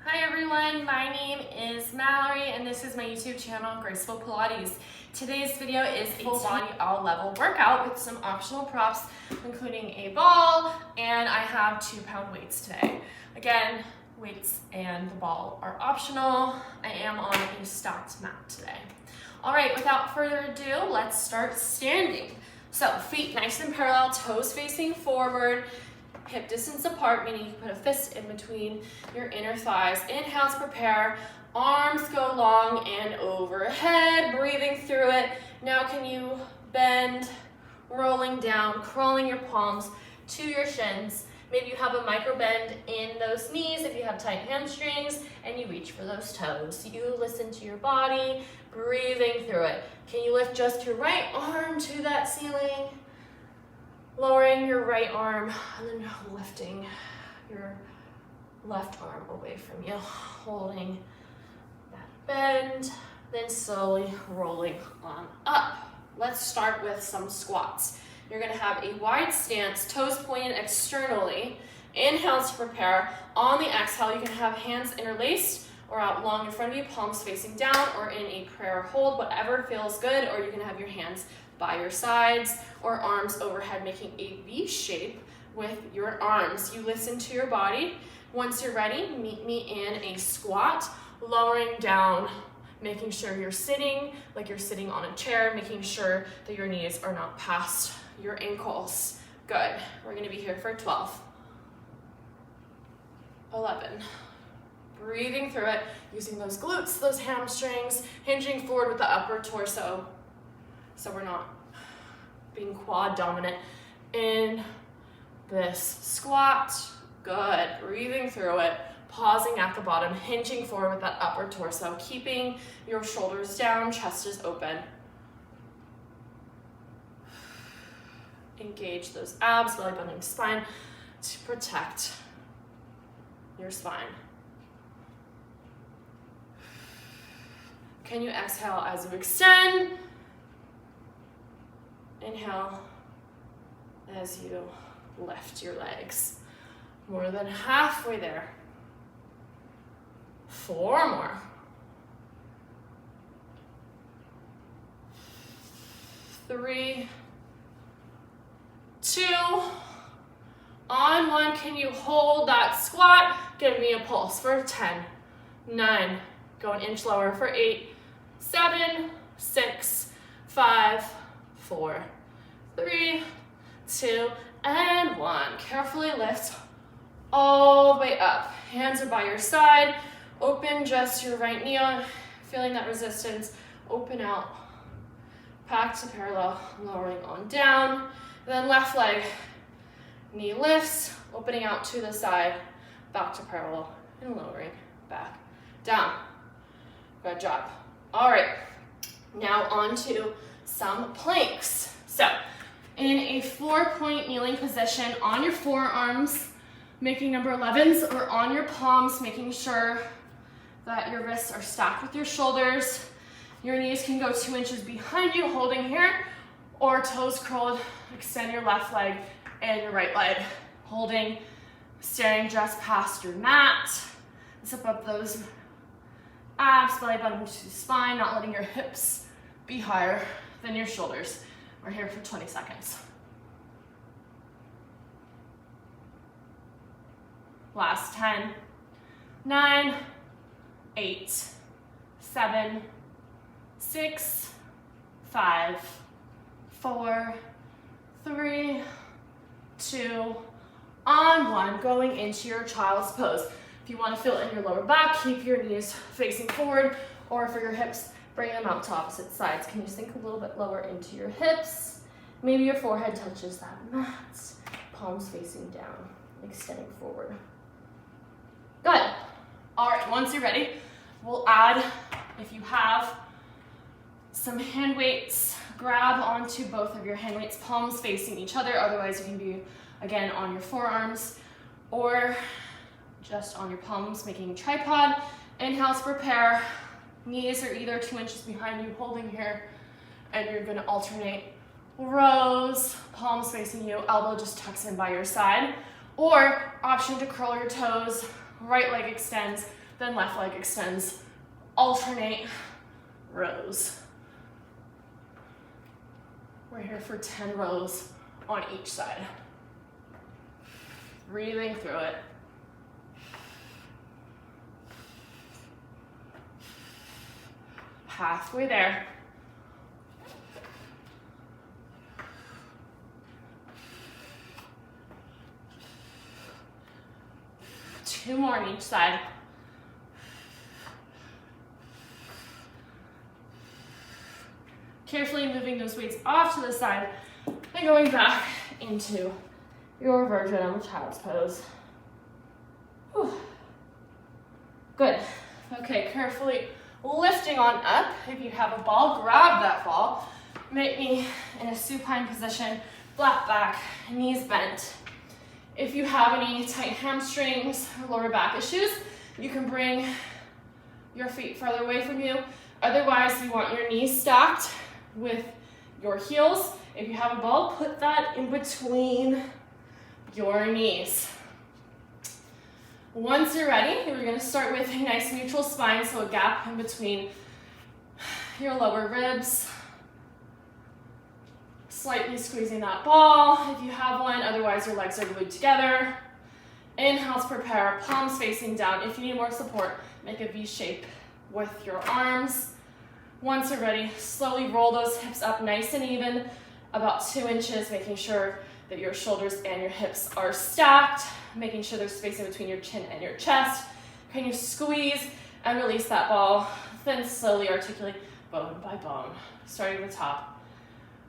Hi everyone, my name is Mallory and this is my YouTube channel, Graceful Pilates. Today's video is a full body all level workout with some optional props, including a ball, and I have 2-pound weights today. Again, weights and the ball are optional. I am on a Stakt mat today. All right, without further ado, let's start standing. So feet nice and parallel, toes facing forward, hip distance apart, meaning you put a fist in between your inner thighs. Inhale to prepare, arms go long and overhead, breathing through it. Now can you bend, rolling down, crawling your palms to your shins. Maybe you have a micro bend in those knees if you have tight hamstrings, and you reach for those toes. You listen to your body, breathing through it. Can you lift just your right arm to that ceiling? Lowering your right arm and then lifting your left arm away from you, holding that bend, then slowly rolling on up. Let's start with some squats. You're gonna have a wide stance, toes pointed externally. Inhale to prepare. On the exhale, you can have hands interlaced or out long in front of you, palms facing down, or in a prayer hold, whatever feels good, or you can have your hands by your sides or arms overhead, making a V shape with your arms. You listen to your body. Once you're ready, meet me in a squat, lowering down, making sure you're sitting like you're sitting on a chair, making sure that your knees are not past your ankles. Good. We're gonna be here for 12, 11. Breathing through it, using those glutes, those hamstrings, hinging forward with the upper torso, so we're not being quad dominant in this squat. Good. Breathing through it, pausing at the bottom, hinging forward with that upper torso, keeping your shoulders down, chest is open. Engage those abs, belly button, spine to protect your spine. Can you exhale as you extend? Inhale as you lift your legs. More than halfway there. 4 more. 3, 2, on 1. Can you hold that squat? Give me a pulse for 10, 9, go an inch lower for 8, 7, 6, 5, 4, 3, 2, and 1. Carefully lift all the way up. Hands are by your side. Open just your right knee on, feeling that resistance. Open out, back to parallel, lowering on down. Then left leg, knee lifts, opening out to the side, back to parallel, and lowering back down. Good job. All right, now on to some planks. So in a 4-point kneeling position, on your forearms, making number 11s, or on your palms, making sure that your wrists are stacked with your shoulders. Your knees can go 2 inches behind you, holding here, or toes curled. Extend your left leg and your right leg, holding, staring just past your mat. Zip up those abs, belly button to spine, not letting your hips be higher than your shoulders. We're here for 20 seconds. Last 10, 9, 8, 7, 6, 5, 4, 3, 2, on 1, going into your child's pose. If you want to feel it in your lower back, keep your knees facing forward, or for your hips, bring them out to opposite sides. Can you sink a little bit lower into your hips? Maybe your forehead touches that mat. Palms facing down, extending forward. Good. All right, once you're ready, we'll add, if you have some hand weights, grab onto both of your hand weights, palms facing each other. Otherwise, you can be, again, on your forearms or just on your palms, making a tripod. Inhale to prepare. Knees are either 2 inches behind you, holding here, and you're gonna alternate rows, palms facing you, elbow just tucks in by your side, or option to curl your toes, right leg extends, then left leg extends. Alternate rows. We're here for 10 rows on each side. Breathing through it. Halfway there. Two more on each side. Carefully moving those weights off to the side and going back into your version of child's pose. Whew. Good. Okay, carefully lifting on up. If you have a ball, grab that ball. Make me in a supine position, flat back, knees bent. If you have any tight hamstrings or lower back issues, you can bring your feet further away from you. Otherwise, you want your knees stacked with your heels. If you have a ball, put that in between your knees. Once you're ready, we're going to start with a nice neutral spine, so a gap in between your lower ribs. Slightly squeezing that ball if you have one, otherwise your legs are glued together. Inhale to prepare, palms facing down. If you need more support, make a V shape with your arms. Once you're ready, slowly roll those hips up nice and even, about 2 inches, making sure that your shoulders and your hips are stacked, making sure there's space in between your chin and your chest. Can you squeeze and release that ball? Then slowly articulate bone by bone, starting at the top.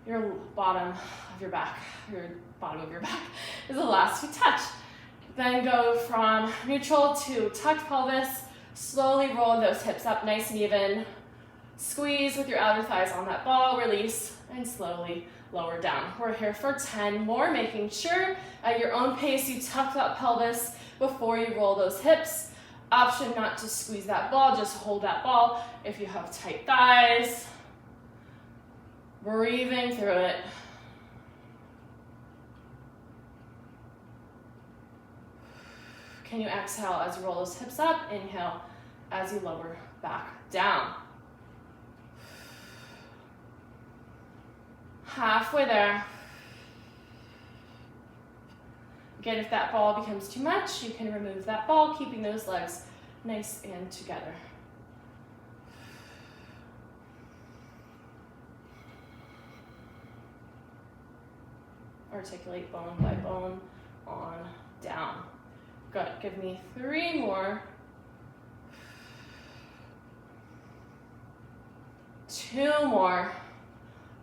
Your bottom of your back is the last to touch. Then go from neutral to tucked pelvis. Slowly roll those hips up nice and even. Squeeze with your outer thighs on that ball, release, and slowly lower down. We're here for 10 more, making sure at your own pace you tuck that pelvis before you roll those hips. Option not to squeeze that ball, just hold that ball if you have tight thighs. Breathing through it. Can you exhale as you roll those hips up? Inhale as you lower back down. Halfway there. Again, if that ball becomes too much, you can remove that ball, keeping those legs nice and together. Articulate bone by bone on down. Good. Give me 3 more. 2 more.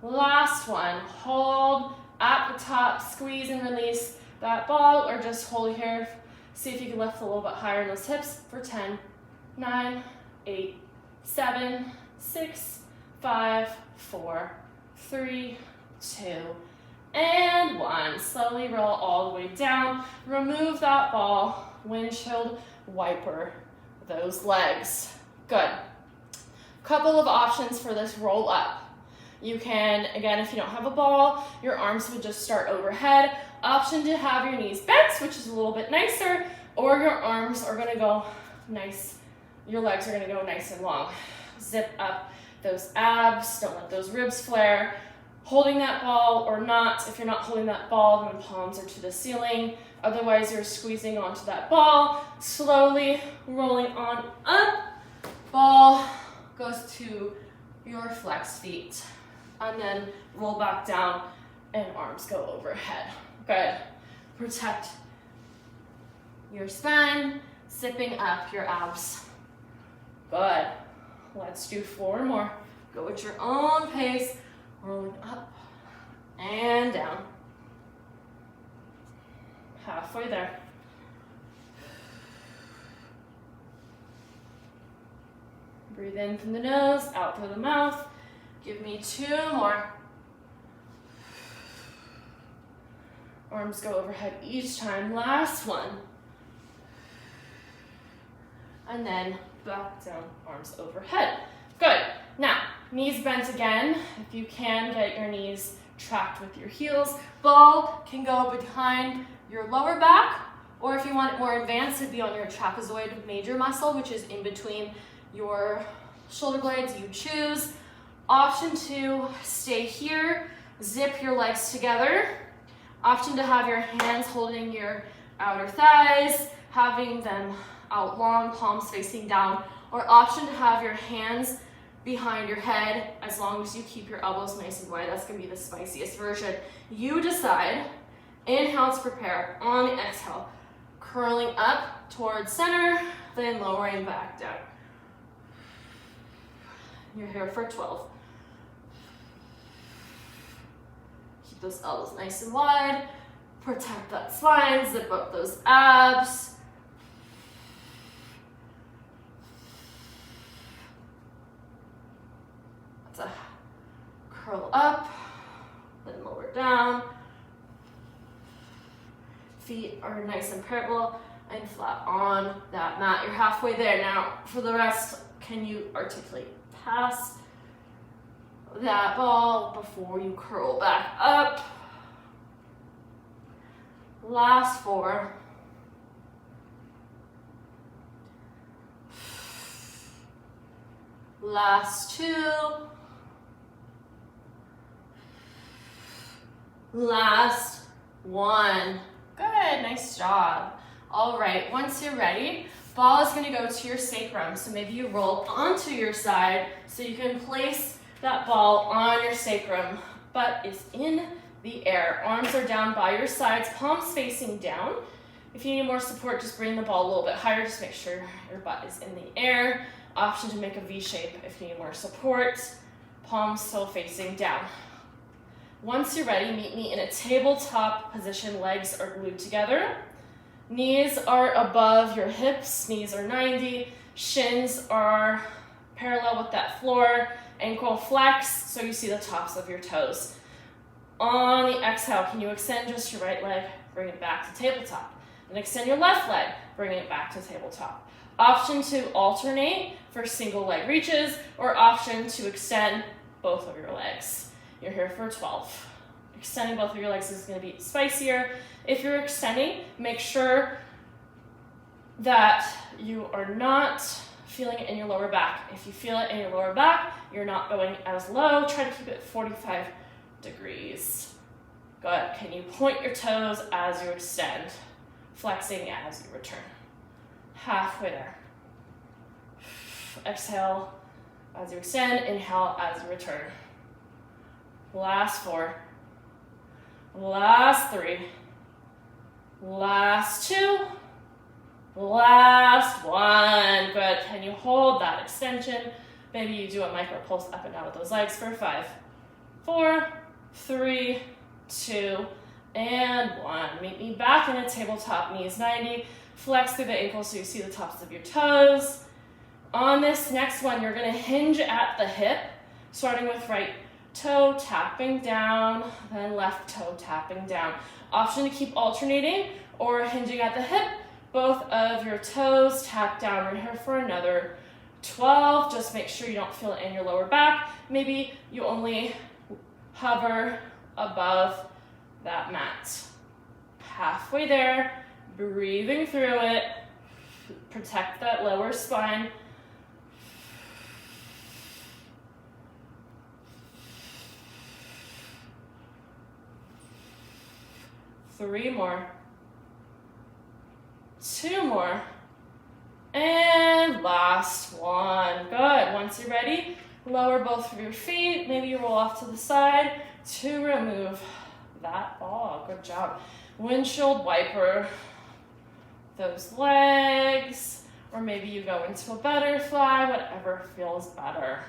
Last one. Hold at the top, squeeze and release that ball, or just hold here. See if you can lift a little bit higher in those hips for 10, 9, 8, 7, 6, 5, 4, 3, 2, and 1. Slowly roll all the way down. Remove that ball. Windshield wiper those legs. Good. Couple of options for this roll up. You can, again, if you don't have a ball, your arms would just start overhead. Option to have your knees bent, which is a little bit nicer, or your arms are gonna go nice, your legs are gonna go nice and long. Zip up those abs, don't let those ribs flare. Holding that ball or not, if you're not holding that ball, then palms are to the ceiling. Otherwise, you're squeezing onto that ball, slowly rolling on up. Ball goes to your flexed feet. And then roll back down and arms go overhead. Good. Protect your spine, zipping up your abs. Good. Let's do 4 more. Go at your own pace, rolling up and down. Halfway there. Breathe in from the nose, out through the mouth. Give me 2 more. Arms go overhead each time. Last one. And then back down, arms overhead. Good. Now, knees bent again. If you can, get your knees tracked with your heels. Ball can go behind your lower back Or if you want it more advanced, it'd be on your trapezoid major muscle, which is in between your shoulder blades. You choose. Option 2, stay here, zip your legs together. Option to have your hands holding your outer thighs, having them out long, palms facing down. Or option to have your hands behind your head, as long as you keep your elbows nice and wide. That's gonna be the spiciest version. You decide. Inhale to prepare. On the exhale, curling up towards center, then lowering back down. You're here for 12. Keep those elbows nice and wide. Protect that spine, zip up those abs. That's a curl up, then lower down. Feet are nice and parallel and flat on that mat. You're halfway there. Now, for the rest, can you articulate past that ball before you curl back up? Last 4. Last 2. Last 1. Good, nice job. All right, once you're ready, ball is gonna go to your sacrum. So maybe you roll onto your side so you can place that ball on your sacrum. Butt is in the air. Arms are down by your sides, palms facing down. If you need more support, just bring the ball a little bit higher. Just make sure your butt is in the air. Option to make a V shape if you need more support. Palms still facing down. Once you're ready, meet me in a tabletop position. Legs are glued together. Knees are above your hips. Knees are 90. Shins are parallel with that floor. Ankle flex so you see the tops of your toes. On the exhale, can you extend just your right leg? Bring it back to tabletop. And extend your left leg. Bring it back to tabletop. Option to alternate for single leg reaches, or option to extend both of your legs. You're here for 12. Extending both of your legs is going to be spicier. If you're extending, make sure that you are not feeling it in your lower back. If you feel it in your lower back, you're not going as low. Try to keep it 45 degrees. Good. Can you point your toes as you extend? Flexing as you return. Halfway there. Exhale as you extend. Inhale as you return. Last 4. Last 3. Last 2. Last 1. Good. Can you hold that extension? Maybe you do a micro pulse up and down with those legs for 5, 4, 3, 2, and 1. Meet me back in a tabletop, knees 90. Flex through the ankles so you see the tops of your toes. On this next one, you're going to hinge at the hip, starting with right toe tapping down, then left toe tapping down. Option to keep alternating or hinging at the hip. Both of your toes tap down. We're here for another 12. Just make sure you don't feel it in your lower back. Maybe you only hover above that mat. Halfway there, breathing through it. Protect that lower spine. Three more. 2 more. And last one. Good. Once you're ready, lower both of your feet. Maybe you roll off to the side to remove that ball. Good job. Windshield wiper those legs, or maybe you go into a butterfly, whatever feels better.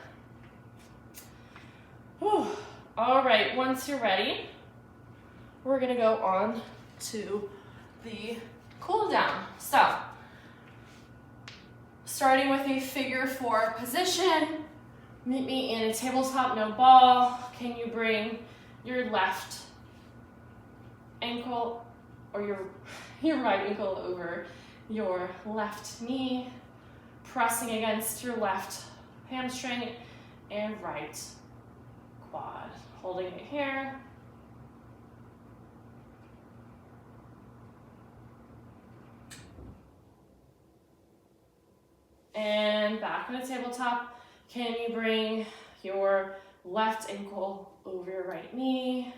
Whew. All right, once you're ready, we're gonna go on to the cool down. So, starting with a figure 4 position, meet me in a tabletop, no ball. Can you bring your left ankle or your right ankle over your left knee, pressing against your left hamstring and right quad. Holding it here. and back in a tabletop. Can you bring your left ankle over your right knee,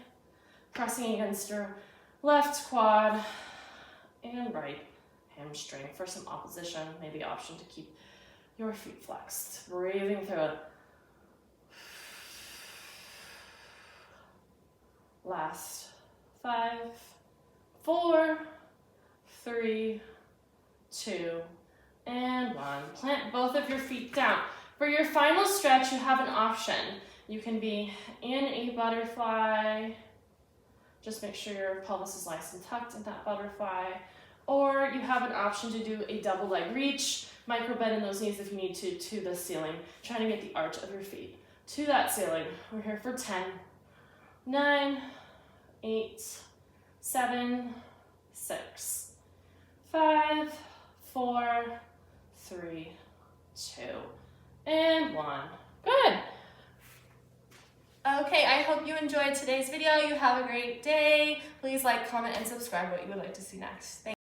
pressing against your left quad and right hamstring for some opposition, maybe option to keep your feet flexed. Breathing through it. Last 5, 4, 3, 2, and 1. Plant both of your feet down. For your final stretch, you have an option. You can be in a butterfly. Just make sure your pelvis is nice and tucked in that butterfly. Or you have an option to do a double leg reach, micro bend in those knees if you need to the ceiling, trying to get the arch of your feet to that ceiling. We're here for 10, 9, 8, 7, 6, 5, 4, 3, 2, and 1. Good. Okay, I hope you enjoyed today's video. You have a great day. Please like, comment, and subscribe what you would like to see next. Thanks.